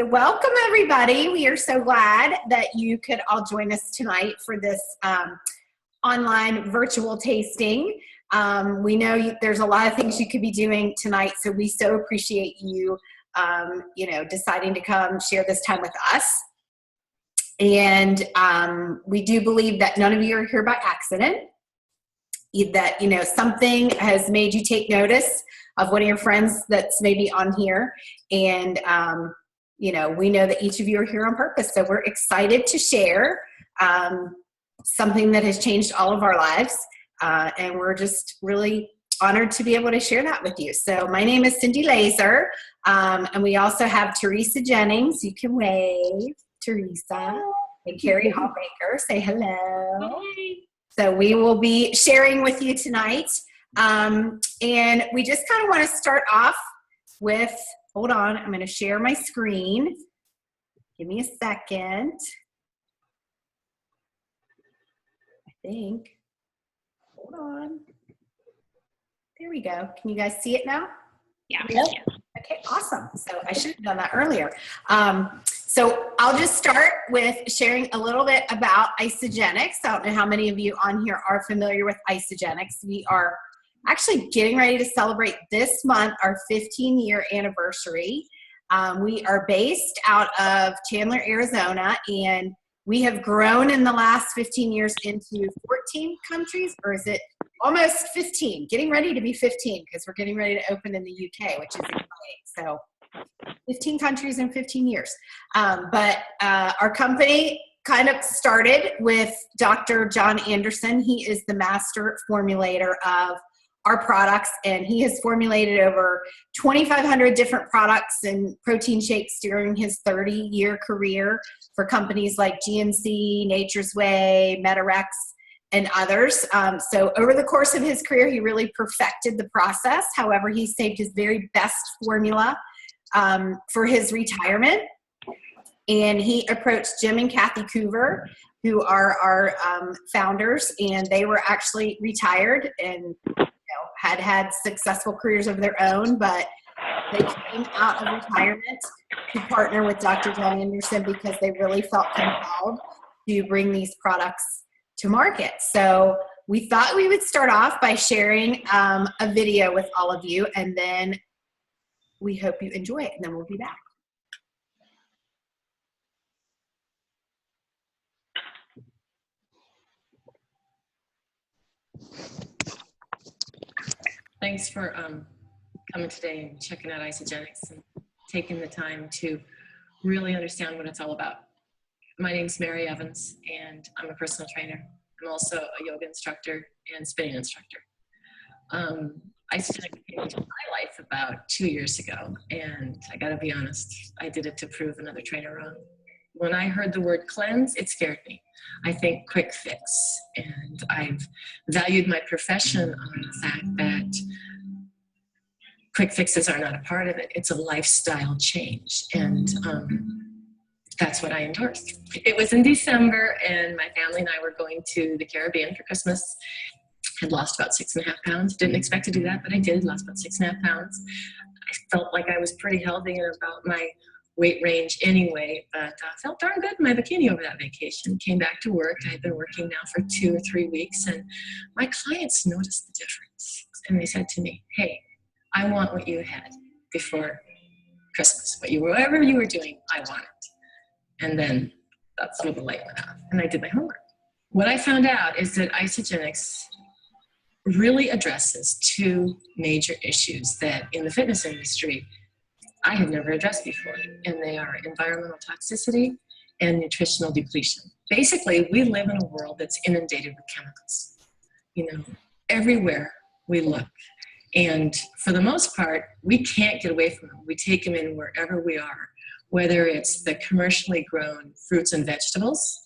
So welcome, everybody. We are so glad that you could all join us tonight for this online virtual tasting. We know there's a lot of things you could be doing tonight, so we so appreciate you, deciding to come share this time with us. And we do believe that none of you are here by accident. That something has made you take notice of one of your friends that's maybe on here, and we know that each of you are here on purpose. So we're excited to share something that has changed all of our lives, and we're just really honored to be able to share that with you. So my name is Cindy Laser, and we also have Teresa Jennings. You can wave, Teresa, and Carrie Hallbaker. Say hello. Hi. So we will be sharing with you tonight, and we just kind of want to start off with, hold on, I'm going to share my screen. Give me a second. I think. Hold on. There we go. Can you guys see it now? Yeah. Yep. Okay, awesome. So I should have done that earlier. So I'll just start with sharing a little bit about Isagenix. I don't know how many of you on here are familiar with Isagenix. We are actually getting ready to celebrate this month our 15-year anniversary. We are based out of Chandler, Arizona, and we have grown in the last 15 years into 14 countries, or is it almost 15? Getting ready to be 15 because we're getting ready to open in the UK, which is exciting. So 15 countries in 15 years. But our company kind of started with Dr. John Anderson. He is the master formulator of our products, and he has formulated over 2,500 different products and protein shakes during his 30-year career for companies like GNC, Nature's Way, Metarex, and others. So over the course of his career, he really perfected the process. However, he saved his very best formula for his retirement. And he approached Jim and Kathy Coover, who are our founders, and they were actually retired and had successful careers of their own, but they came out of retirement to partner with Dr. John Anderson because they really felt compelled to bring these products to market. So we thought we would start off by sharing a video with all of you, and then we hope you enjoy it, and then we'll be back. Thanks for coming today and checking out Isagenix and taking the time to really understand what it's all about. My name's Mary Evans, and I'm a personal trainer. I'm also a yoga instructor and spinning instructor. Isagenix came into my life about 2 years ago, and I gotta be honest, I did it to prove another trainer wrong. When I heard the word cleanse, it scared me. I think quick fix, and I've valued my profession on the fact that quick fixes are not a part of it. It's a lifestyle change, and that's what I endorsed. It was in December, and my family and I were going to the Caribbean for Christmas. Had lost about 6.5 pounds. Didn't expect to do that, but I did. Lost about 6.5 pounds. I felt like I was pretty healthy and about my weight range anyway, but felt darn good in my bikini over that vacation. Came back to work. I had been working now for 2 or 3 weeks, and my clients noticed the difference. And they said to me, hey, I want what you had before Christmas. Whatever you were doing, I want it. And then that's when the light went off, and I did my homework. What I found out is that Isagenix really addresses 2 major issues that in the fitness industry I had never addressed before, and they are environmental toxicity and nutritional depletion. Basically, we live in a world that's inundated with chemicals, everywhere we look. And for the most part, we can't get away from them. We take them in wherever we are, whether it's the commercially grown fruits and vegetables.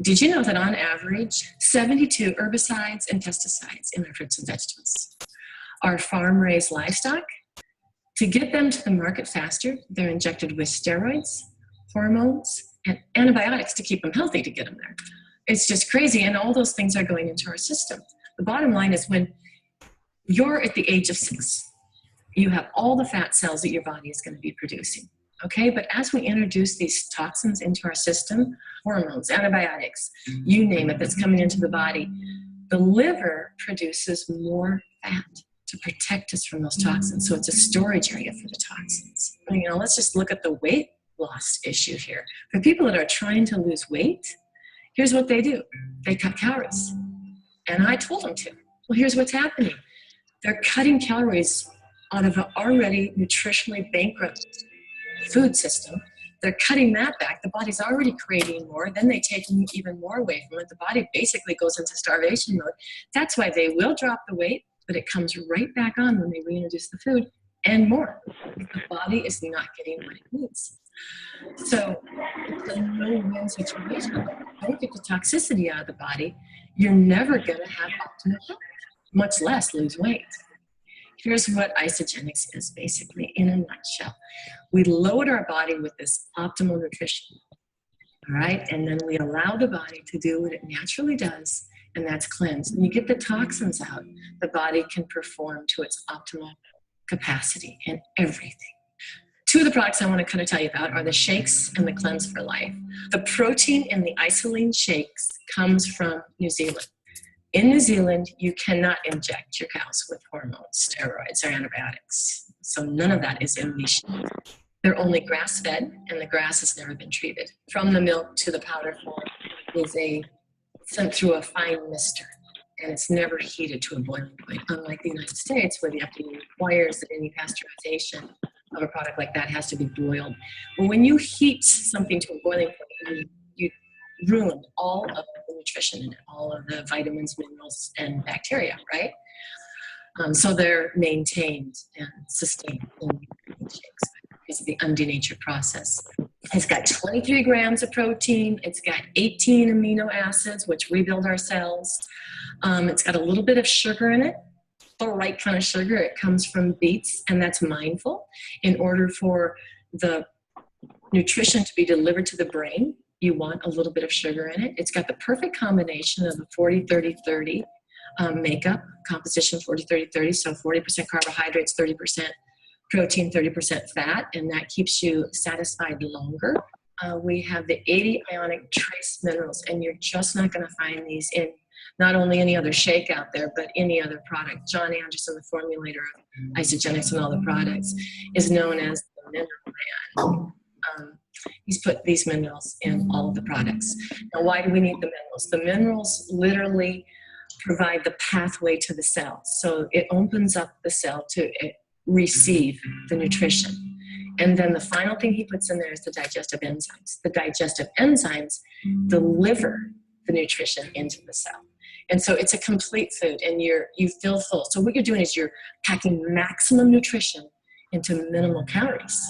Did you know that on average, 72 herbicides and pesticides in our fruits and vegetables? Our farm-raised livestock, to get them to the market faster, they're injected with steroids, hormones, and antibiotics to keep them healthy to get them there. It's just crazy, and all those things are going into our system. The bottom line is when you're at the age of 6, you have all the fat cells that your body is going to be producing. Okay, but as we introduce these toxins into our system, hormones, antibiotics, you name it, that's coming into the body, the liver produces more fat to protect us from those toxins. So it's a storage area for the toxins. You know, let's just look at the weight loss issue here. For people that are trying to lose weight, here's what they do. They cut calories. And I told them to. Well, here's what's happening. They're cutting calories out of an already nutritionally bankrupt food system. They're cutting that back. The body's already craving more. Then they take even more away from it. The body basically goes into starvation mode. That's why they will drop the weight, but it comes right back on when they reintroduce the food and more. The body is not getting what it needs. So it's a no-win situation. If you don't get the toxicity out of the body, you're never going to have optimal health, much less lose weight. Here's what Isagenix is basically in a nutshell. We load our body with this optimal nutrition, all right? And then we allow the body to do what it naturally does, and that's cleanse. When you get the toxins out, the body can perform to its optimal capacity in everything. Two of the products I want to kind of tell you about are the shakes and the Cleanse for Life. The protein in the Isoline shakes comes from New Zealand. In New Zealand, you cannot inject your cows with hormones, steroids, or antibiotics. So none of that is in these shakes. They're only grass-fed, and the grass has never been treated. From the milk to the powder form is sent through a fine mister, and it's never heated to a boiling point, unlike the United States, where the FDA requires that any pasteurization of a product like that has to be boiled. Well, when you heat something to a boiling point, you ruin all of the nutrition in it, all of the vitamins, minerals, and bacteria, right? So they're maintained and sustained in shakes because of the undenatured process. It's got 23 grams of protein. It's got 18 amino acids, which rebuild our cells. It's got a little bit of sugar in it. The right kind of sugar. It comes from beets, and that's mindful. In order for the nutrition to be delivered to the brain, you want a little bit of sugar in it. It's got the perfect combination of the 40-30-30 makeup composition, 40-30-30, so 40% carbohydrates, 30% protein, 30% fat, and that keeps you satisfied longer. We have the 80 ionic trace minerals, and you're just not going to find these in not only any other shake out there, but any other product. John Anderson, the formulator of Isagenix and all the products, is known as the mineral man. He's put these minerals in all of the products. Now, why do we need the minerals? The minerals literally provide the pathway to the cell. So it opens up the cell to receive the nutrition. And then the final thing he puts in there is the digestive enzymes. The digestive enzymes deliver the nutrition into the cell. And so it's a complete food, and you feel full. So what you're doing is you're packing maximum nutrition into minimal calories.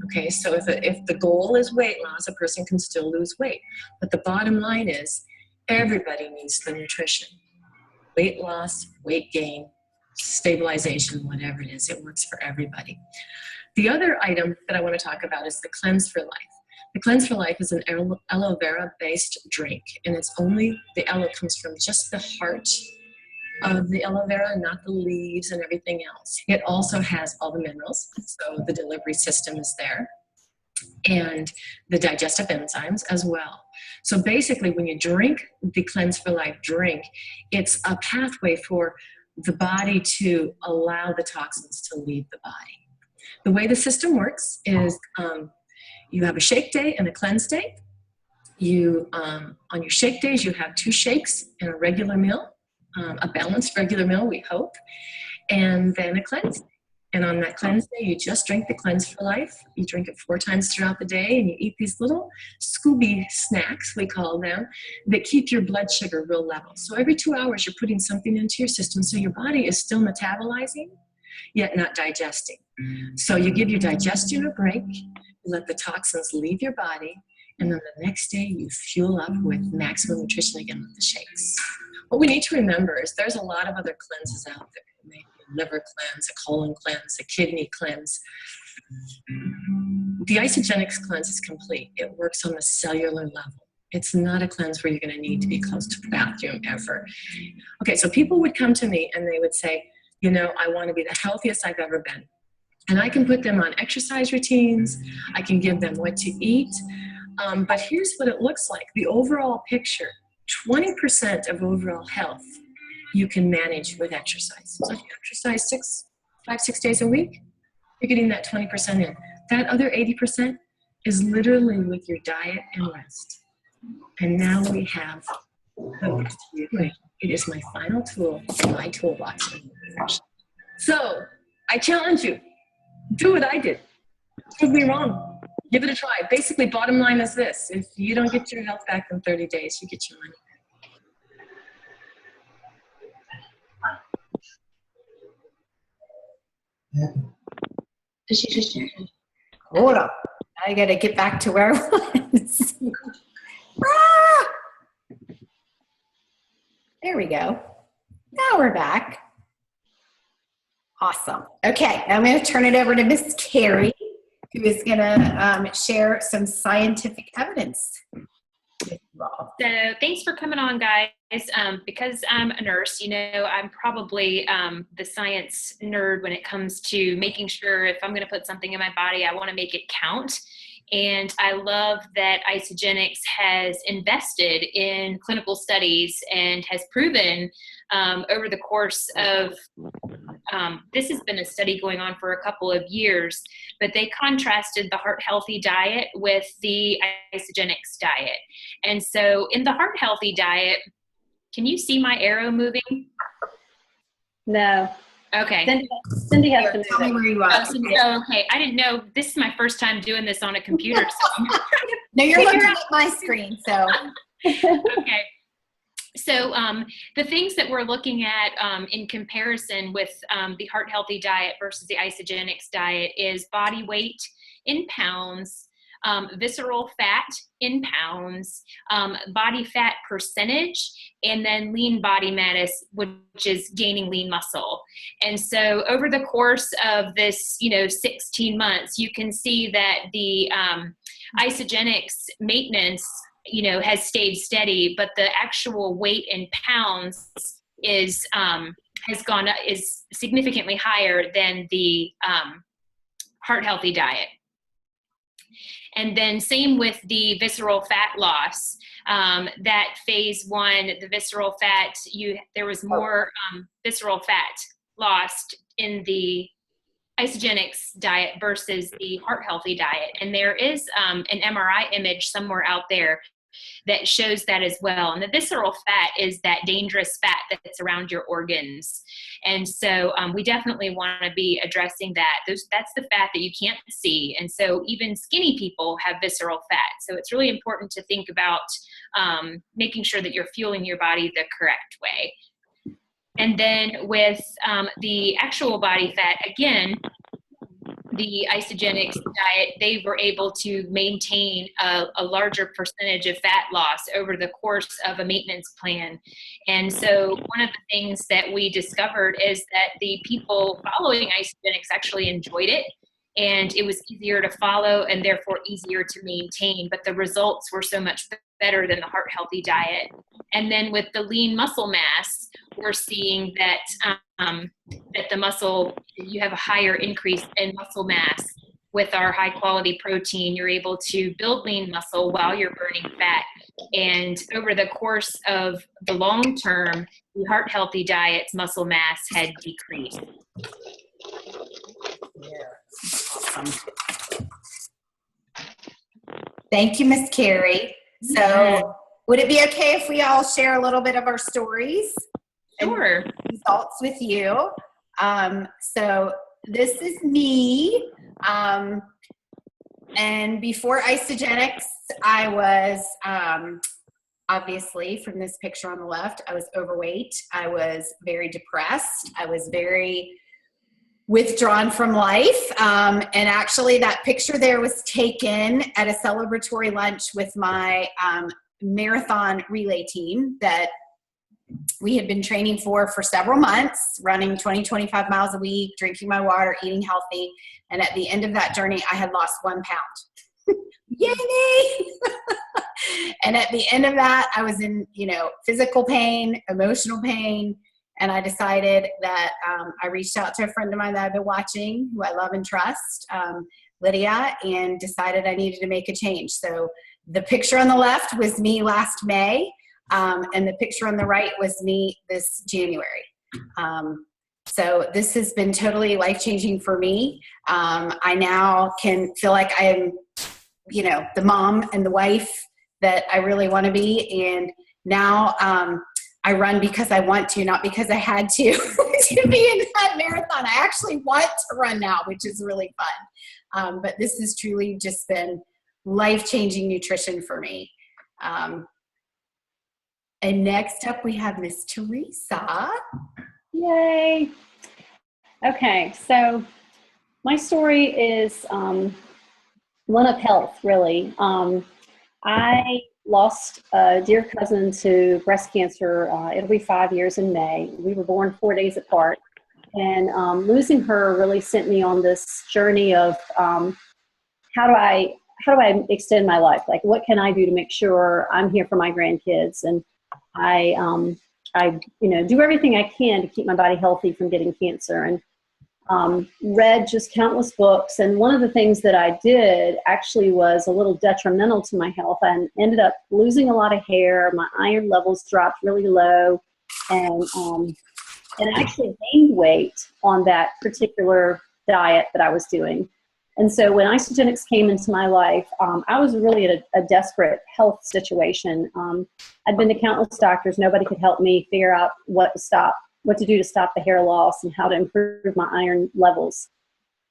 Okay, so if the goal is weight loss, a person can still lose weight. But the bottom line is everybody needs the nutrition. Weight loss, weight gain, stabilization, whatever it is, it works for everybody. The other item that I want to talk about is the Cleanse for Life. The Cleanse for Life is an aloe vera-based drink, and it's only, the aloe comes from just the heart of the aloe vera, not the leaves and everything else. It also has all the minerals, so the delivery system is there, and the digestive enzymes as well. So basically, when you drink the Cleanse for Life drink, it's a pathway for the body to allow the toxins to leave the body. The way the system works is you have a shake day and a cleanse day. You, on your shake days, you have 2 shakes and a regular meal, a balanced regular meal, we hope, and then a cleanse day. And on that cleanse day, you just drink the Cleanse for Life. You drink it 4 times throughout the day, and you eat these little Scooby snacks, we call them, that keep your blood sugar real level. So every 2 hours, you're putting something into your system so your body is still metabolizing, yet not digesting. So you give your digestion a break, you let the toxins leave your body, and then the next day you fuel up with maximum nutrition again with the shakes. What we need to remember is there's a lot of other cleanses out there. Maybe a liver cleanse, a colon cleanse, a kidney cleanse. The Isagenix cleanse is complete. It works on the cellular level. It's not a cleanse where you're going to need to be close to the bathroom ever. Okay, so people would come to me and they would say, you know, I want to be the healthiest I've ever been. And I can put them on exercise routines. I can give them what to eat. But here's what it looks like. The overall picture, 20% of overall health you can manage with exercise. So if you exercise 5-6 days a week, you're getting that 20% in. That other 80% is literally with your diet and rest. And now we have the rest of the equation. It is my final tool in my toolbox. So I challenge you, do what I did. Prove me wrong. Give it a try. Basically, bottom line is this. If you don't get your health back in 30 days, you get your money back. Did she just share? Hold on. I got to get back to where I was. Ah! There we go. Now we're back. Awesome. Okay, I'm going to turn it over to Miss Carrie, who is going to share some scientific evidence with you all. So thanks for coming on, guys. Because I'm a nurse, you know, I'm probably the science nerd when it comes to making sure if I'm going to put something in my body, I want to make it count. And I love that Isagenix has invested in clinical studies and has proven over the course of, this has been a study going on for a couple of years, but they contrasted the heart healthy diet with the Isagenix diet. And so in the heart healthy diet, can you see my arrow moving? No. Okay. Cindy has to move Tell me it. where you are. Okay. I didn't know. This is my first time doing this on a computer. So No, you're looking at my screen, so. okay. So the things that we're looking at in comparison with the heart healthy diet versus the Isagenix diet is body weight in pounds, visceral fat in pounds, body fat percentage, and then lean body mass, which is gaining lean muscle. And so over the course of this, 16 months, you can see that the Isagenix maintenance, has stayed steady, but the actual weight in pounds is is significantly higher than the heart healthy diet. And then same with the visceral fat loss. That phase 1, the visceral fat, there was more visceral fat lost in the Isagenix diet versus the heart healthy diet. And there is an MRI image somewhere out there that shows that as well. And the visceral fat is that dangerous fat that's around your organs. And so we definitely want to be addressing that. That's the fat that you can't see. And so even skinny people have visceral fat. So it's really important to think about making sure that you're fueling your body the correct way. And then with the actual body fat, again, the Isagenix diet, they were able to maintain a larger percentage of fat loss over the course of a maintenance plan. And so one of the things that we discovered is that the people following Isagenix actually enjoyed it, and it was easier to follow and therefore easier to maintain, but the results were so much better than the heart healthy diet. And then with the lean muscle mass, we're seeing that that the muscle, you have a higher increase in muscle mass with our high quality protein. You're able to build lean muscle while you're burning fat. And over the course of the long term, the heart healthy diet's muscle mass had decreased. Awesome. Thank you, Miss Carrie. So would it be okay if we all share a little bit of our stories? Sure. Results with you. So this is me. And before Isagenix, I was obviously, from this picture on the left, I was overweight. I was very depressed. I was very withdrawn from life. And actually that picture there was taken at a celebratory lunch with my marathon relay team that we had been training for several months, running 20, 25 miles a week, drinking my water, eating healthy. And at the end of that journey, I had lost 1 pound. Yay me! And at the end of that, I was in, physical pain, emotional pain, And I decided that I reached out to a friend of mine that I've been watching, who I love and trust, Lydia, and decided I needed to make a change. So the picture on the left was me last May, and the picture on the right was me this January. So this has been totally life-changing for me. I now can feel like I am, the mom and the wife that I really want to be. And now I run because I want to, not because I had to, to be in that marathon. I actually want to run now, which is really fun. But this has truly just been life-changing nutrition for me. And next up, we have Miss Teresa. Yay. Okay, so my story is one of health, really. I lost a dear cousin to breast cancer. It'll be 5 years in May. We were born 4 days apart. And losing her really sent me on this journey of how do I extend my life? Like, what can I do to make sure I'm here for my grandkids? And I do everything I can to keep my body healthy from getting cancer, and read just countless books. And one of the things that I did actually was a little detrimental to my health. I ended up losing a lot of hair. My iron levels dropped really low, and I actually gained weight on that particular diet that I was doing. And so when Isagenix came into my life, I was really at a desperate health situation. I'd been to countless doctors. Nobody could help me figure out what to do to stop the hair loss and how to improve my iron levels.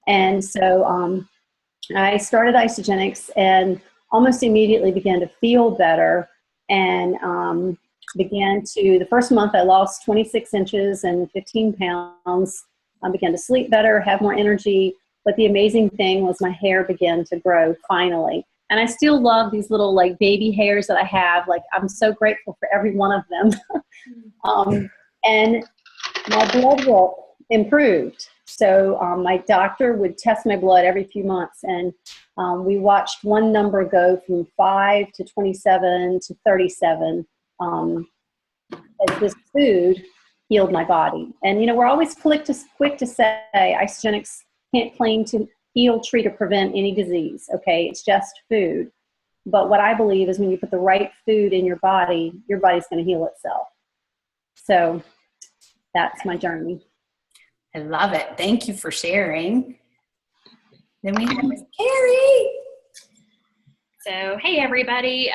And so I started Isagenix and almost immediately began to feel better, and the first month I lost 26 inches and 15 pounds. I began to sleep better, have more energy. But the amazing thing was my hair began to grow finally. And I still love these little like baby hairs that I have. Like, I'm so grateful for every one of them. And my blood work improved. So my doctor would test my blood every few months. And we watched one number go from 5 to 27 to 37 as this food healed my body. And, we're always quick to say Isagenix can't claim to heal, treat, or prevent any disease, okay? It's just food. But what I believe is when you put the right food in your body's going to heal itself. So that's my journey. I love it. Thank you for sharing. Then we have Miss Carrie. So, hey, everybody.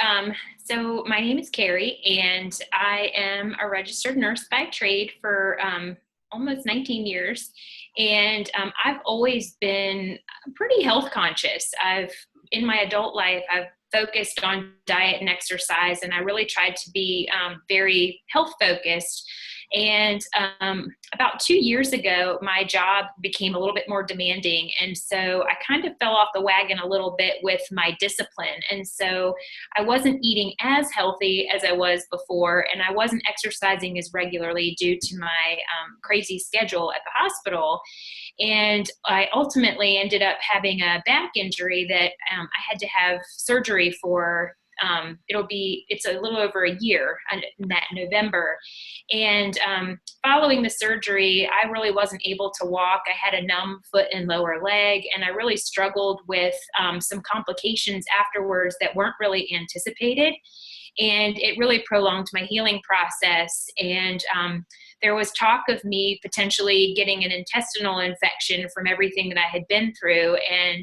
So my name is Carrie, and I am a registered nurse by trade for almost 19 years. And I've always been pretty health conscious. In my adult life, I've focused on diet and exercise, and I really tried to be very health focused. And about 2 years ago, my job became a little bit more demanding. And so I kind of fell off the wagon a little bit with my discipline. And so I wasn't eating as healthy as I was before, and I wasn't exercising as regularly due to my crazy schedule at the hospital. And I ultimately ended up having a back injury that I had to have surgery for. It's a little over a year in that November. And following the surgery, I really wasn't able to walk. I had a numb foot and lower leg, and I really struggled with some complications afterwards that weren't really anticipated. And it really prolonged my healing process. And there was talk of me potentially getting an intestinal infection from everything that I had been through. And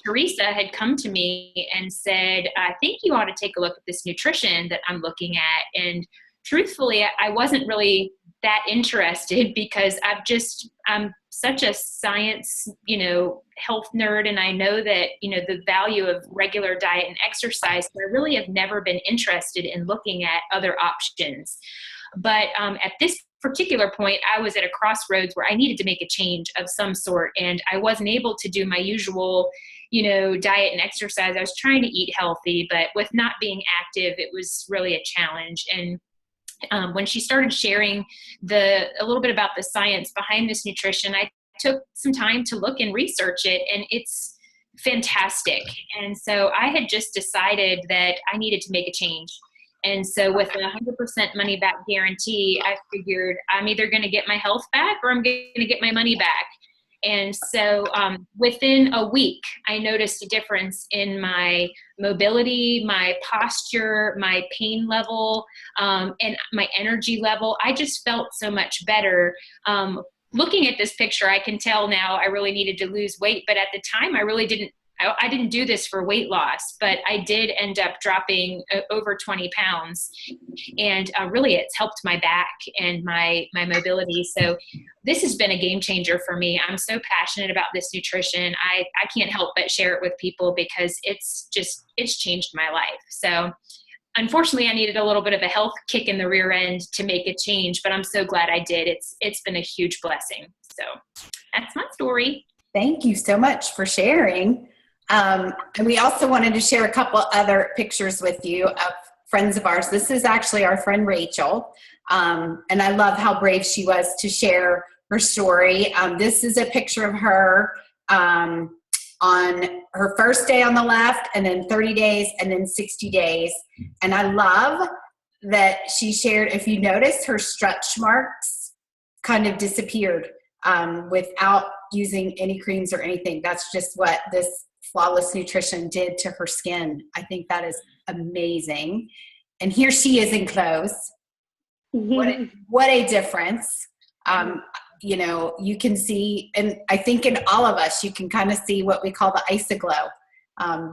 Teresa had come to me and said, I think you ought to take a look at this nutrition that I'm looking at. And truthfully, I wasn't really that interested because I'm such a science, health nerd. And I know that, the value of regular diet and exercise. So I really have never been interested in looking at other options. But at this particular point, I was at a crossroads where I needed to make a change of some sort. And I wasn't able to do my usual, diet and exercise. I was trying to eat healthy, but with not being active, it was really a challenge. And when she started sharing a little bit about the science behind this nutrition, I took some time to look and research it, and it's fantastic. And so I had just decided that I needed to make a change. And so with a 100% money back guarantee, I figured I'm either going to get my health back or I'm going to get my money back. And so within a week, I noticed a difference in my mobility, my posture, my pain level, and my energy level. I just felt so much better. Looking at this picture, I can tell now I really needed to lose weight, but at the time I really didn't. I didn't do this for weight loss, but I did end up dropping over 20 pounds, and really it's helped my back and my mobility. So this has been a game changer for me. I'm so passionate about this nutrition. I can't help but share it with people because it's changed my life. So unfortunately I needed a little bit of a health kick in the rear end to make a change, but I'm so glad I did. It's been a huge blessing. So that's my story. Thank you so much for sharing. And we also wanted to share a couple other pictures with you of friends of ours. This is actually our friend Rachel. And I love how brave she was to share her story. This is a picture of her on her first day on the left, and then 30 days, and then 60 days. And I love that she shared, if you notice, her stretch marks kind of disappeared without using any creams or anything. That's just what this Flawless Nutrition did to her skin. I think that is amazing. And here she is in clothes. What a difference. You know, you can see, and I think in all of us, you can kind of see what we call the isoglow.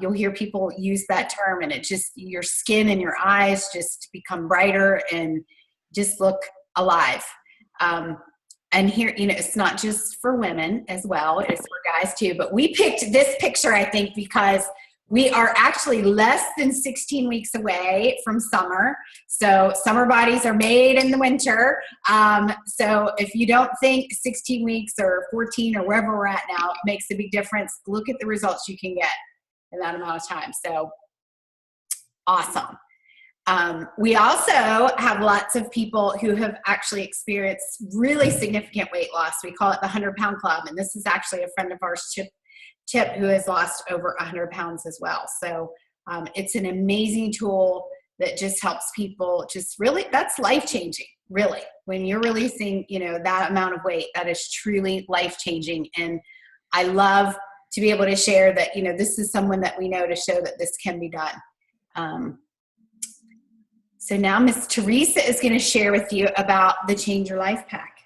You'll hear people use that term, and it just, your skin and your eyes just become brighter and just look alive. And here, you know, it's not just for women as well, it's for guys too. But we picked this picture, I think, because we are actually less than 16 weeks away from summer. So summer bodies are made in the winter. So if you don't think 16 weeks or 14 or wherever we're at now makes a big difference, look at the results you can get in that amount of time. So awesome. We also have lots of people who have actually experienced really significant weight loss. We call it the 100-pound club. And this is actually a friend of ours, Chip, who has lost over 100 pounds as well. So it's an amazing tool that just helps people just really, that's life-changing, really. When you're releasing, you know, that amount of weight, that is truly life-changing. And I love to be able to share that, you know, this is someone that we know to show that this can be done. So now Miss Teresa is going to share with you about the Change Your Life pack.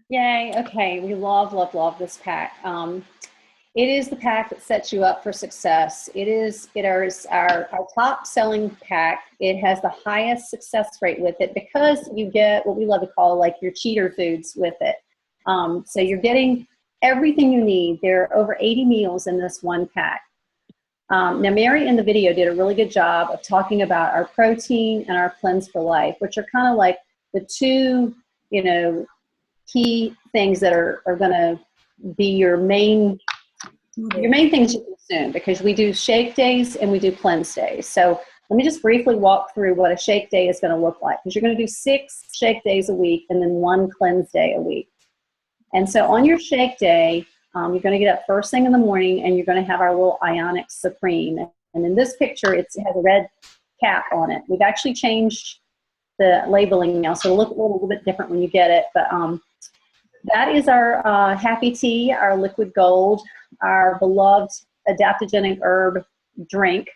Yay. Okay. We love this pack. It is the pack that sets you up for success. It is our top selling pack. It has the highest success rate with it because you get what we love to call like your cheater foods with it. So you're getting everything you need. There are over 80 meals in this one pack. Now, Mary in the video did a really good job of talking about our protein and our Cleanse for Life, which are kind of like the two, you know, key things that are going to be your main things you consume, because we do shake days and we do cleanse days. So let me just briefly walk through what a shake day is going to look like, because you're going to do 6 shake days a week and then 1 cleanse day a week. And so on your shake day, you're going to get up first thing in the morning and you're going to have our little Ionic Supreme. And in this picture, it has a red cap on it. We've actually changed the labeling now, so it'll look a little bit different when you get it. But that is our Happy Tea, our liquid gold, our beloved adaptogenic herb drink.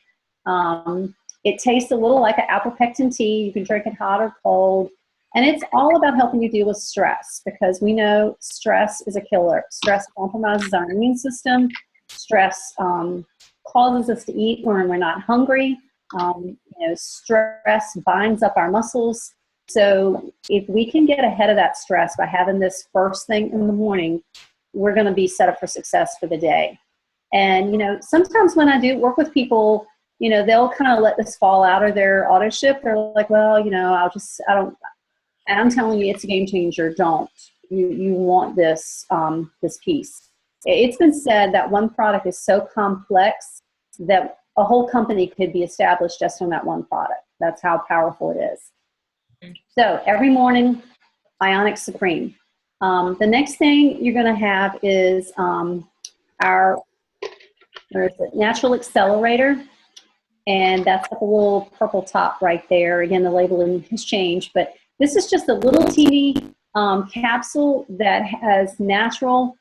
It tastes a little like an apple pectin tea. You can drink it hot or cold. And it's all about helping you deal with stress, because we know stress is a killer. Stress compromises our immune system. Stress causes us to eat when we're not hungry. You know, stress binds up our muscles. So if we can get ahead of that stress by having this first thing in the morning, we're going to be set up for success for the day. And, you know, sometimes when I do work with people, you know, they'll kind of let this fall out of their auto ship. They're like, well, you know, and I'm telling you, it's a game changer. Don't. You want this, this piece. It's been said that one product is so complex that a whole company could be established just on that one product. That's how powerful it is. So every morning, Ionic Supreme. The next thing you're going to have is our Natural Accelerator. And that's like a little purple top right there. Again, the labeling has changed, but this is just a little teeny capsule that has natural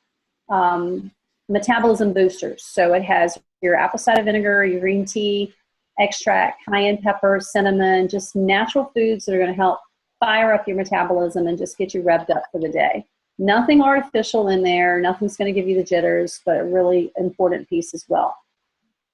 metabolism boosters. So it has your apple cider vinegar, your green tea extract, cayenne pepper, cinnamon, just natural foods that are going to help fire up your metabolism and just get you revved up for the day. Nothing artificial in there. Nothing's going to give you the jitters, but a really important piece as well.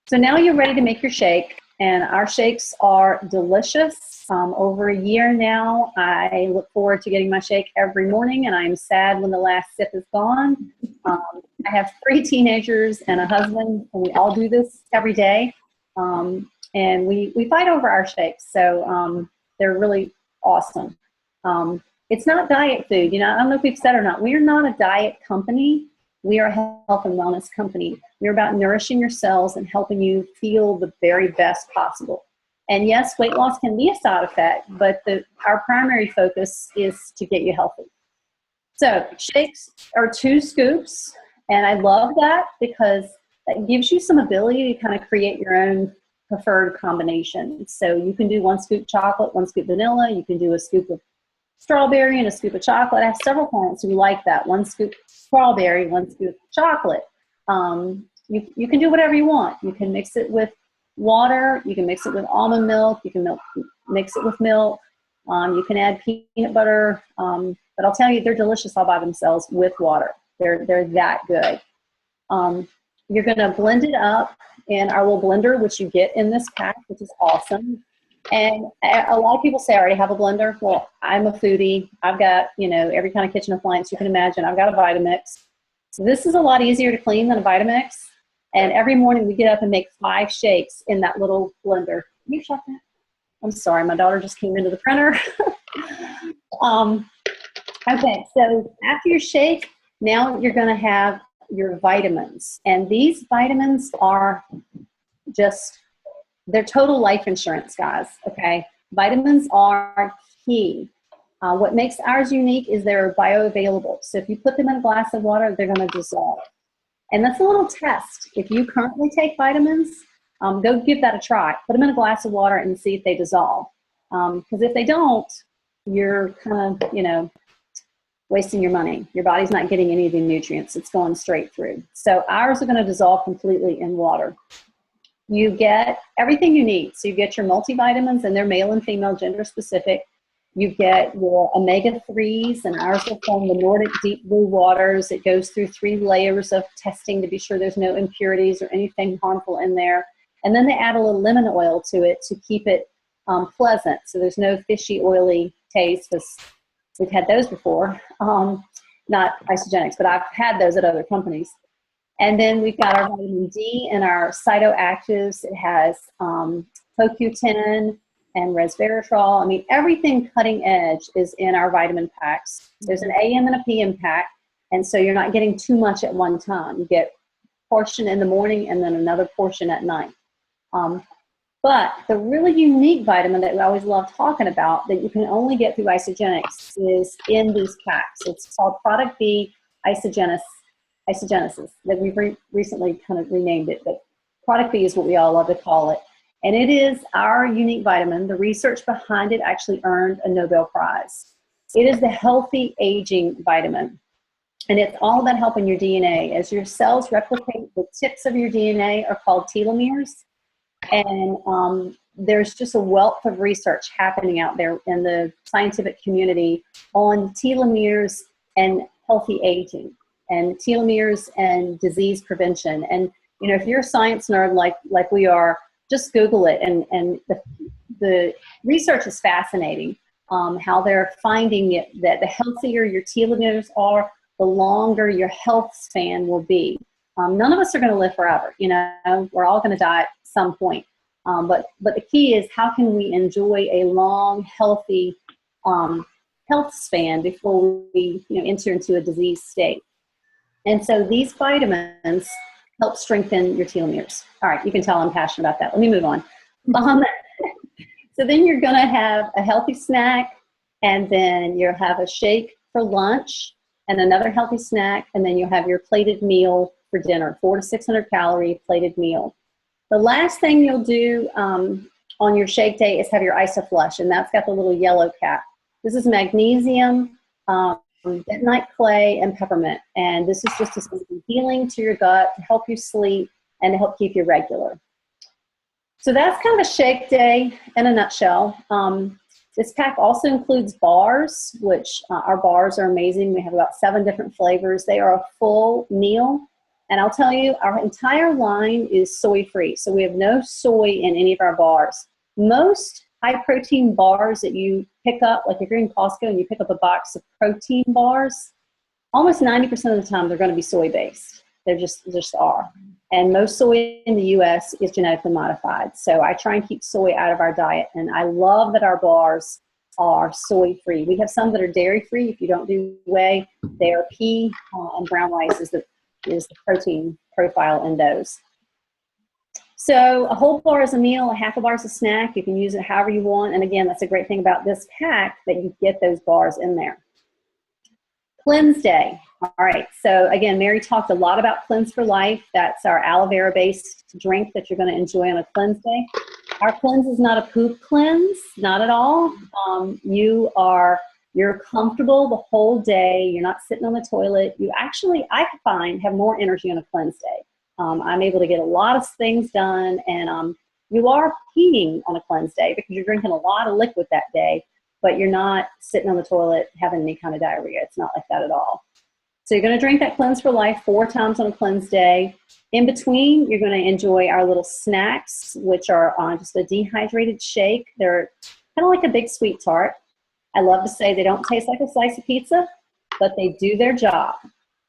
So now you're ready to make your shake, and our shakes are delicious. Over a year now, I look forward to getting my shake every morning, and I'm sad when the last sip is gone. I have 3 teenagers and a husband, and we all do this every day. And we fight over our shakes, so they're really awesome. It's not diet food. You know, I don't know if we've said or not. We are not a diet company. We are a health and wellness company. We're about nourishing your cells and helping you feel the very best possible. And yes, weight loss can be a side effect, but our primary focus is to get you healthy. So shakes are 2 scoops, and I love that because that gives you some ability to kind of create your own preferred combination. So you can do 1 scoop chocolate, 1 scoop vanilla. You can do a scoop of strawberry and a scoop of chocolate. I have several clients who like that. 1 scoop strawberry, 1 scoop chocolate. You can do whatever you want. You can mix it with water. You can mix it with almond milk. You can mix it with milk. You can add peanut butter. But I'll tell you, they're delicious all by themselves with water. They're that good. You're going to blend it up in our little blender, which you get in this pack, which is awesome. And a lot of people say, I already have a blender. Well, I'm a foodie. I've got, every kind of kitchen appliance you can imagine. I've got a Vitamix. So this is a lot easier to clean than a Vitamix. And every morning we get up and make 5 shakes in that little blender. Can you shut that? I'm sorry, my daughter just came into the printer. Okay, so after your shake, now you're going to have your vitamins. And these vitamins are they're total life insurance, guys, okay? Vitamins are key. What makes ours unique is they're bioavailable. So if you put them in a glass of water, they're going to dissolve. And that's a little test. If you currently take vitamins, go give that a try. Put them in a glass of water and see if they dissolve. Because if they don't, you're kind of, wasting your money. Your body's not getting any of the nutrients. It's going straight through. So ours are going to dissolve completely in water. You get everything you need. So you get your multivitamins, and they're male and female gender specific. You get your omega-3s, and ours are from the Nordic Deep Blue Waters. It goes through 3 layers of testing to be sure there's no impurities or anything harmful in there. And then they add a little lemon oil to it to keep it pleasant. So there's no fishy, oily taste, because we've had those before. Not Isagenix, but I've had those at other companies. And then we've got our vitamin D and our Cytoactives. It has CoQ10 and resveratrol. I mean, everything cutting edge is in our vitamin packs. There's an AM and a PM pack, and so you're not getting too much at one time. You get a portion in the morning and then another portion at night. But the really unique vitamin that we always love talking about that you can only get through Isagenix is in these packs. It's called Product B Isagenesis. That we've recently kind of renamed it, but Product B is what we all love to call it. And it is our unique vitamin. The research behind it actually earned a Nobel Prize. It is the healthy aging vitamin. And it's all about helping your DNA. As your cells replicate, the tips of your DNA are called telomeres. And there's just a wealth of research happening out there in the scientific community on telomeres and healthy aging, and telomeres and disease prevention. And, if you're a science nerd like we are, just Google it. And the research is fascinating, how they're finding it, that the healthier your telomeres are, the longer your health span will be. None of us are going to live forever. We're all going to die at some point. But the key is, how can we enjoy a long, healthy health span before we enter into a disease state? And so these vitamins help strengthen your telomeres. All right, you can tell I'm passionate about that. Let me move on. So then you're going to have a healthy snack, and then you'll have a shake for lunch, and another healthy snack, and then you'll have your plated meal for dinner, 400 to 600 calorie plated meal. The last thing you'll do on your shake day is have your Isoflush, and that's got the little yellow cap. This is magnesium, bentonite clay, and peppermint. And this is just something healing to your gut to help you sleep and to help keep you regular. So that's kind of a shake day in a nutshell. This pack also includes bars, which our bars are amazing. We have about 7 different flavors. They are a full meal. And I'll tell you, our entire line is soy-free. So we have no soy in any of our bars. Most high-protein bars that you pick up, like if you're in Costco and you pick up a box of protein bars, almost 90% of the time they're going to be soy-based. They just are. And most soy in the U.S. is genetically modified. So I try and keep soy out of our diet. And I love that our bars are soy-free. We have some that are dairy-free. If you don't do whey, they are pea and brown rice is the protein profile in those. So a whole bar is a meal, a half a bar is a snack. You can use it however you want. And again, that's a great thing about this pack, that you get those bars in there. Cleanse Day. All right, so again, Mary talked a lot about Cleanse for Life. That's our aloe vera based drink that you're going to enjoy on a cleanse day. Our cleanse is not a poop cleanse, not at all. You're comfortable the whole day. You're not sitting on the toilet. You actually, I find, have more energy on a cleanse day. I'm able to get a lot of things done, and you are peeing on a cleanse day because you're drinking a lot of liquid that day, but you're not sitting on the toilet having any kind of diarrhea. It's not like that at all. So you're going to drink that Cleanse for Life 4 times on a cleanse day. In between, you're going to enjoy our little snacks, which are just a dehydrated shake. They're kind of like a big sweet tart. I love to say they don't taste like a slice of pizza, but they do their job.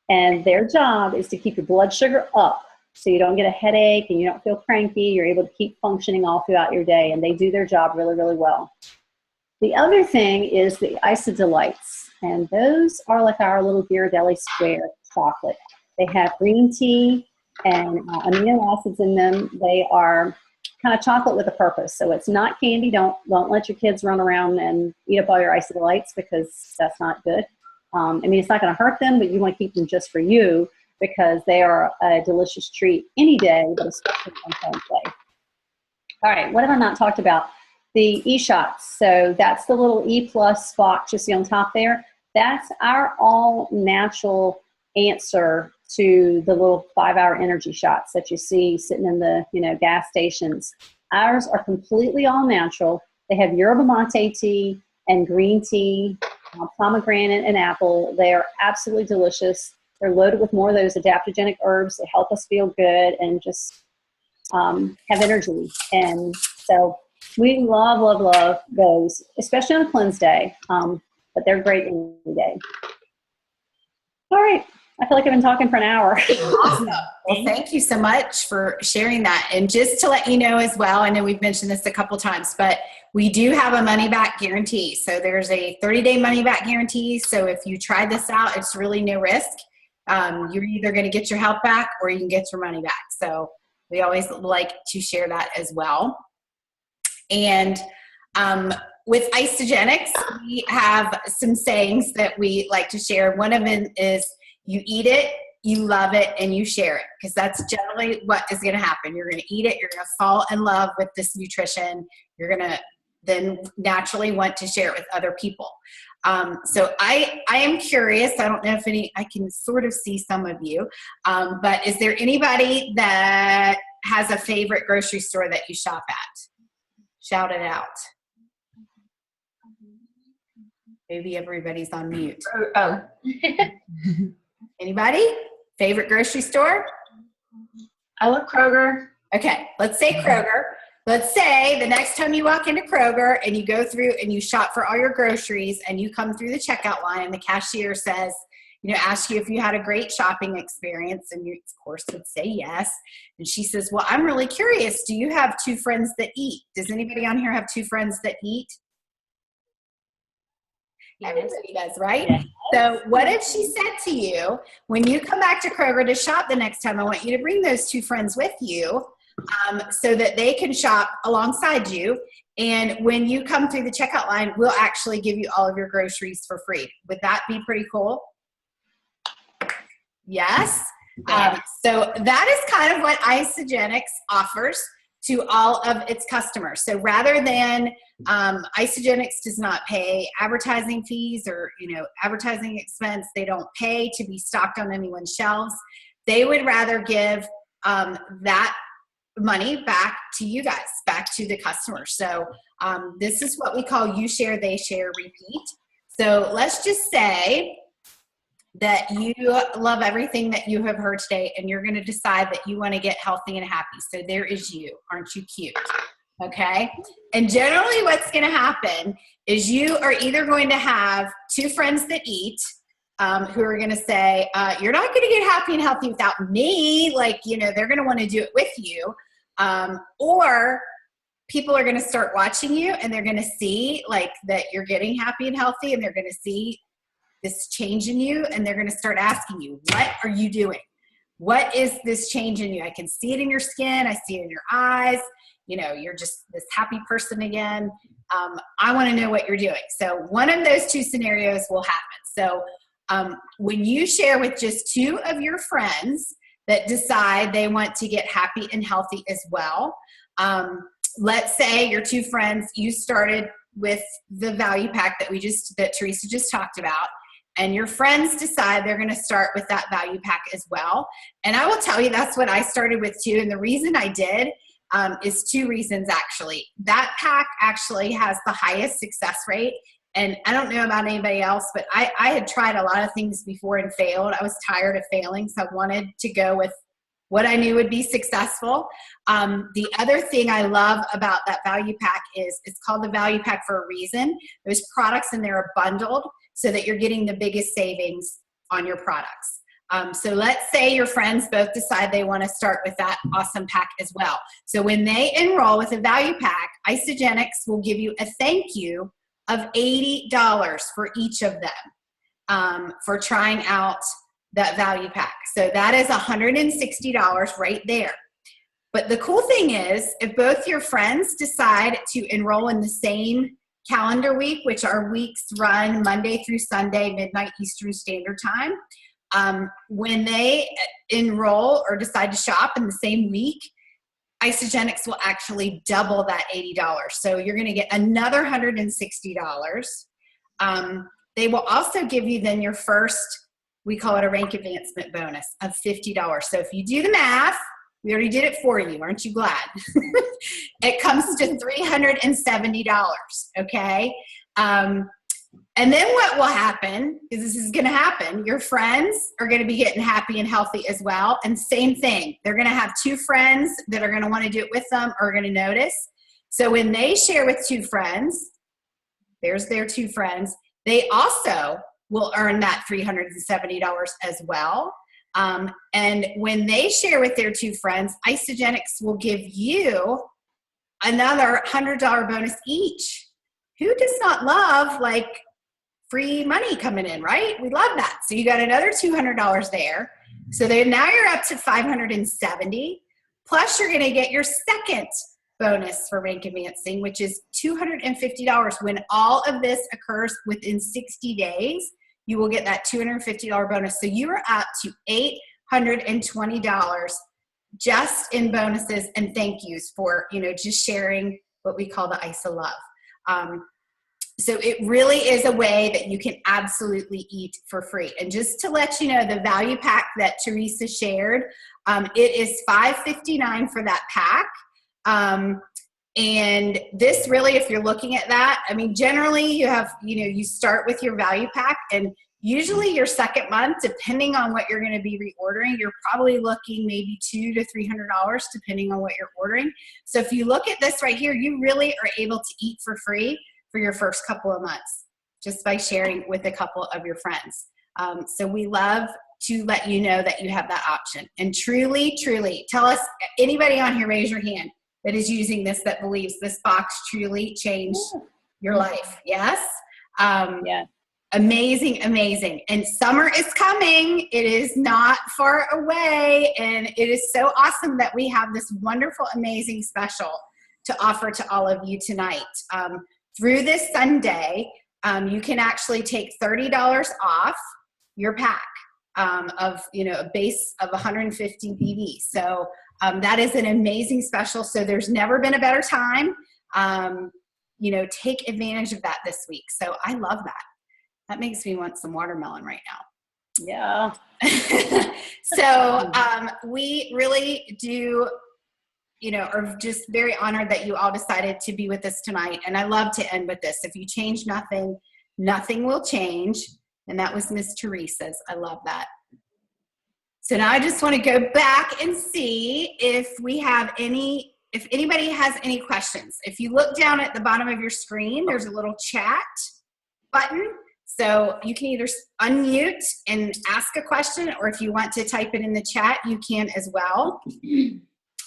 And their job is to keep your blood sugar up so you don't get a headache and you don't feel cranky. You're able to keep functioning all throughout your day, and they do their job really, really well. The other thing is the IsoDelights, and those are like our little Ghirardelli square chocolate. They have green tea and amino acids in them. They are kind of chocolate with a purpose. So it's not candy. Don't let your kids run around and eat up all your IsoDelights because that's not good. It's not going to hurt them, but you want to keep them just for you because they are a delicious treat any day, but especially on Cleanse Day. All right, what have I not talked about? The E-shots. So that's the little E+ box you see on top there. That's our all-natural answer to the little 5-hour energy shots that you see sitting in the gas stations. Ours are completely all natural. They have yerba mate tea and green tea, pomegranate and apple. They are absolutely delicious. They're loaded with more of those adaptogenic herbs that help us feel good and just have energy. And so we love those, especially on a cleanse day. But they're great any day. All right. I feel like I've been talking for an hour. Awesome. Well, thank you so much for sharing that. And just to let you know as well, I know we've mentioned this a couple times, but we do have a money back guarantee. So there's a 30-day money back guarantee. So if you try this out, it's really no risk. You're either going to get your health back or you can get your money back. So we always like to share that as well. And with Isagenix, we have some sayings that we like to share. One of them is, you eat it, you love it, and you share it, because that's generally what is going to happen. You're going to eat it, you're going to fall in love with this nutrition, you're going to then naturally want to share it with other people. So I am curious, I don't know if I can sort of see some of you, but is there anybody that has a favorite grocery store that you shop at? Shout it out. Maybe everybody's on mute. Oh. Anybody? Favorite grocery store? I love Kroger. Okay, let's say Kroger. Let's say the next time you walk into Kroger and you go through and you shop for all your groceries and you come through the checkout line and the cashier says, ask you if you had a great shopping experience, and you, of course, would say yes. And she says, well, I'm really curious. Do you have 2 friends that eat? Does anybody on here have 2 friends that eat? Yes. Everybody does, right? Yes. So what if she said to you, when you come back to Kroger to shop the next time, I want you to bring those 2 friends with you so that they can shop alongside you. And when you come through the checkout line, we'll actually give you all of your groceries for free. Would that be pretty cool? Yes. So that is kind of what Isagenix offers to all of its customers. So rather than Isagenix does not pay advertising fees or advertising expense, they don't pay to be stocked on anyone's shelves. They would rather give that money back to you guys, back to the customers. So this is what we call you share, they share, repeat. So let's just say that you love everything that you have heard today and you're going to decide that you want to get healthy and happy. So there is you. Aren't you cute? Okay. And generally what's going to happen is you are either going to have two friends that eat who are going to say, you're not going to get happy and healthy without me. Like, they're going to want to do it with you. Or people are going to start watching you and they're going to see like that you're getting happy and healthy, and they're going to see this change in you, and they're going to start asking you, what are you doing? What is this change in you? I can see it in your skin. I see it in your eyes. You're just this happy person again. I want to know what you're doing. So one of those two scenarios will happen. So when you share with just two of your friends that decide they want to get happy and healthy as well, let's say your two friends, you started with the value pack that Teresa just talked about, and your friends decide they're going to start with that value pack as well. And I will tell you, that's what I started with too. And the reason I did is two reasons, actually. That pack actually has the highest success rate. And I don't know about anybody else, but I had tried a lot of things before and failed. I was tired of failing, so I wanted to go with what I knew would be successful. The other thing I love about that value pack is it's called the value pack for a reason. Those products in there are bundled so that you're getting the biggest savings on your products. So let's say your friends both decide they want to start with that awesome pack as well. So when they enroll with a value pack, Isagenix will give you a thank you of $80 for each of them for trying out that value pack. So that is $160 right there. But the cool thing is, if both your friends decide to enroll in the same calendar week, which our weeks run Monday through Sunday, midnight Eastern Standard Time, when they enroll or decide to shop in the same week, Isagenix will actually double that $80. So you're going to get another $160. They will also give you then your first, we call it a rank advancement bonus of $50. So if you do the math, we already did it for you. Aren't you glad? It comes to $370. Okay. And then what will happen is this is going to happen. Your friends are going to be getting happy and healthy as well. And same thing. They're going to have two friends that are going to want to do it with them or are going to notice. So when they share with two friends, there's their two friends, they also will earn that $370 as well. And when they share with their two friends, Isagenix will give you another $100 bonus each. Who does not love like free money coming in, right? We love that. So you got another $200 there. So then now you're up to $570. Plus you're going to get your second bonus for rank advancing, which is $250. When all of this occurs within 60 days, you will get that $250 bonus. So you are up to $820 just in bonuses and thank yous for, just sharing what we call the ISA love. So it really is a way that you can absolutely eat for free. And just to let you know, the value pack that Teresa shared, it is $559 for that pack. And this really, if you're looking at that, I mean, generally you have, you start with your value pack, and usually your second month, depending on what you're going to be reordering, you're probably looking maybe $200 to $300 depending on what you're ordering. So if you look at this right here, you really are able to eat for free for your first couple of months just by sharing with a couple of your friends. So we love to let you know that you have that option. And truly, truly, tell us, anybody on here, raise your hand that is using this, that believes this box truly changed your life. Yes? Yeah. Amazing, amazing. And summer is coming. It is not far away. And it is so awesome that we have this wonderful, amazing special to offer to all of you tonight. Through this Sunday, you can actually take $30 off your pack. of, a base of 150 BV. So that is an amazing special. So there's never been a better time. Take advantage of that this week. So I love that. That makes me want some watermelon right now. Yeah. So we really do, are just very honored that you all decided to be with us tonight. And I love to end with this. If you change nothing, nothing will change. And that was Miss Teresa's. I love that. So now I just want to go back and see if anybody has any questions. If you look down at the bottom of your screen, there's a little chat button. So you can either unmute and ask a question, or if you want to type it in the chat, you can as well.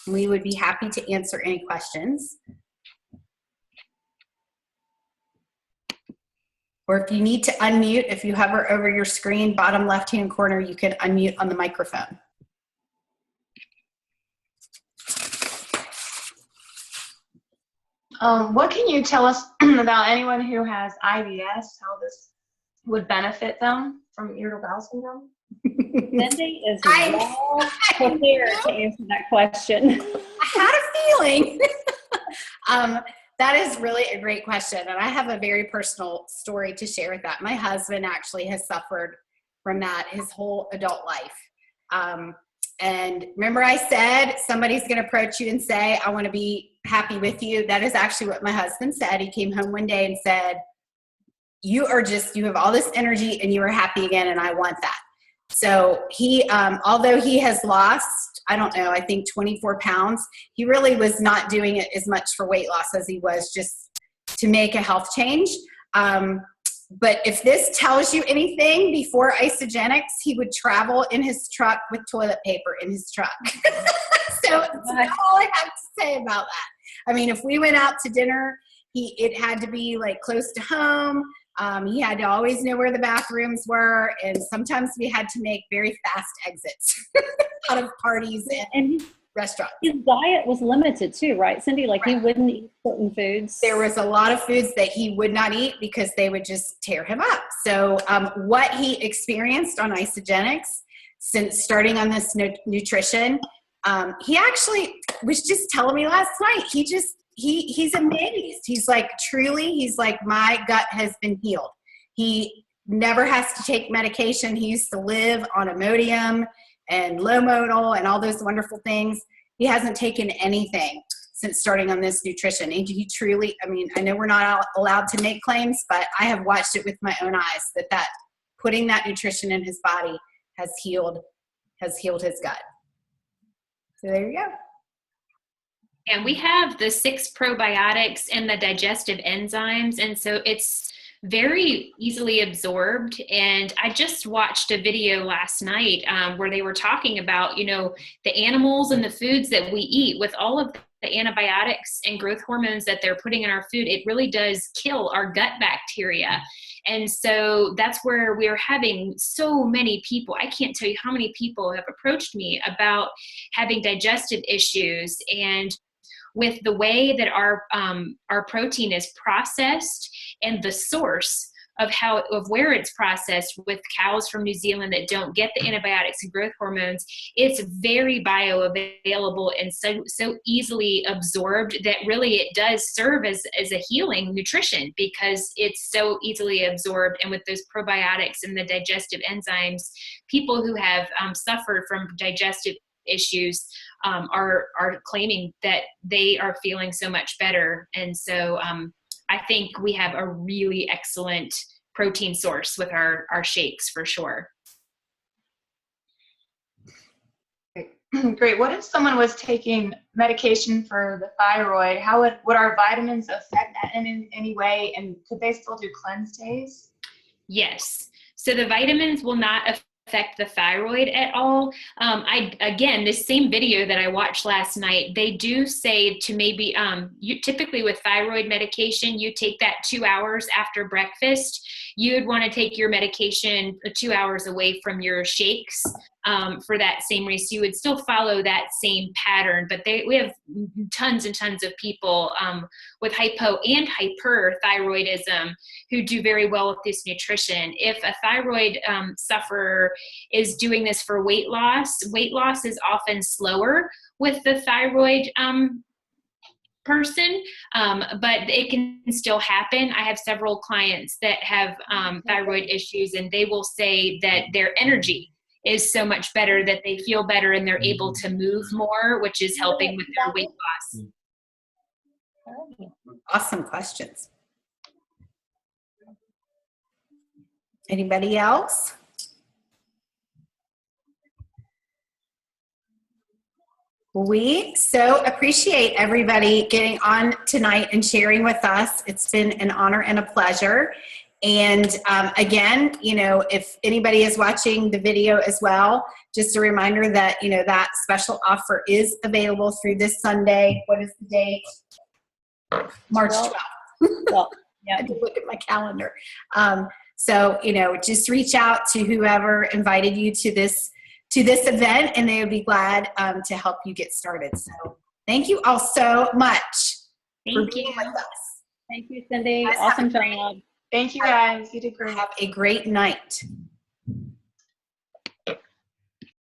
We would be happy to answer any questions. Or if you need to unmute, if you hover over your screen, bottom left-hand corner, you can unmute on the microphone. What can you tell us about anyone who has IBS, how this would benefit them from irritable bowel syndrome? Cindy is well prepared to answer that question. I had a feeling. That is really a great question. And I have a very personal story to share with that. My husband actually has suffered from that his whole adult life. And remember I said, somebody's going to approach you and say, I want to be happy with you. That is actually what my husband said. He came home one day and said, you have all this energy and you are happy again. And I want that. So he, although he has lost, I don't know, I think 24 pounds, he really was not doing it as much for weight loss as he was just to make a health change. But if this tells you anything, before Isagenix, he would travel in his truck with toilet paper in his truck. So that's all I have to say about that. I mean, if we went out to dinner, it had to be like close to home. He had to always know where the bathrooms were, and sometimes we had to make very fast exits out of parties and restaurants. His diet was limited too, right, Cindy? Like Right. He wouldn't eat certain foods. There was a lot of foods that he would not eat because they would just tear him up. So what he experienced on Isagenix since starting on this nutrition, he actually was just telling me last night, he's amazed. He's like, truly, he's like, my gut has been healed. He never has to take medication. He used to live on Imodium and Lomodal and all those wonderful things. He hasn't taken anything since starting on this nutrition. And he truly, I mean, I know we're not allowed to make claims, but I have watched it with my own eyes that putting that nutrition in his body has healed his gut. So there you go. And we have the 6 probiotics and the digestive enzymes. And so it's very easily absorbed. And I just watched a video last night where they were talking about, the animals and the foods that we eat with all of the antibiotics and growth hormones that they're putting in our food. It really does kill our gut bacteria. And so that's where we're having so many people. I can't tell you how many people have approached me about having digestive issues, and with the way that our protein is processed and the source of where it's processed with cows from New Zealand that don't get the antibiotics and growth hormones, it's very bioavailable and so easily absorbed that really it does serve as a healing nutrition because it's so easily absorbed. And with those probiotics and the digestive enzymes, people who have suffered from digestive issues are claiming that they are feeling so much better. And so I think we have a really excellent protein source with our shakes for sure. Great. What if someone was taking medication for the thyroid? How would our vitamins affect that in any way? And could they still do cleanse days? Yes. So the vitamins will not affect the thyroid at all. Again, this same video that I watched last night, they do say to maybe, you typically with thyroid medication, you take that 2 hours after breakfast. you'd want to take your medication 2 hours away from your shakes for that same race. You would still follow that same pattern, but we have tons and tons of people with hypo and hyperthyroidism who do very well with this nutrition. If a thyroid sufferer is doing this for weight loss is often slower with the thyroid person, but it can still happen. I have several clients that have thyroid issues, and they will say that their energy is so much better, that they feel better and they're able to move more, which is helping with their weight loss. Awesome questions. Anybody else? We so appreciate everybody getting on tonight and sharing with us. It's been an honor and a pleasure. And again, you know, if anybody is watching the video as well, just a reminder that, you know, that special offer is available through this Sunday. What is the date? March 12th. Well, I had to look at my calendar. So, you know, just reach out to whoever invited you to this event, and they would be glad to help you get started. So thank you all so much for being with us. Thank you, Cindy. Guys, have Awesome a great- job. Thank you guys. You did great. Have a great night.